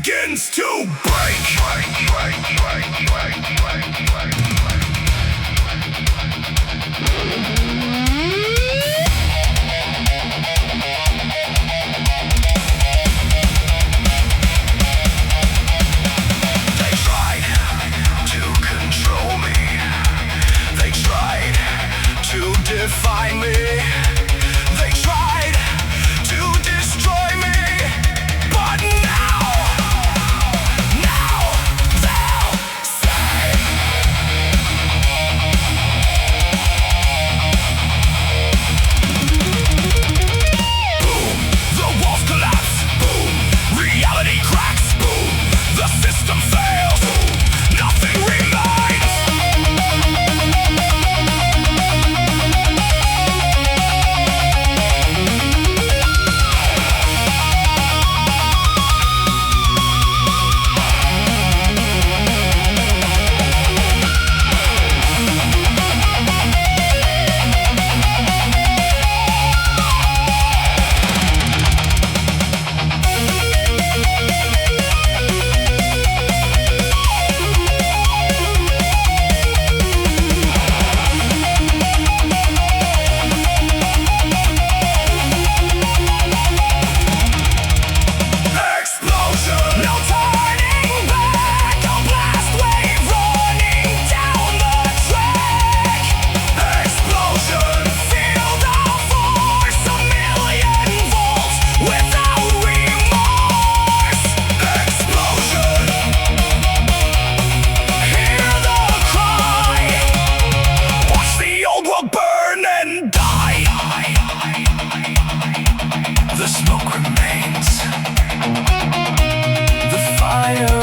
begins to break. They tried to control me. They tried to define me. They tried to destroy me. But now they'll say, boom, the walls collapse. Boom, reality cracks. Boom, the system fails. Boom, nothing remains. No turning back, a blast wave running down the track. Explosion, feel the force, a million volts without remorse. Explosion, hear the cry, watch the old world burn and die. The smoke remains. The fire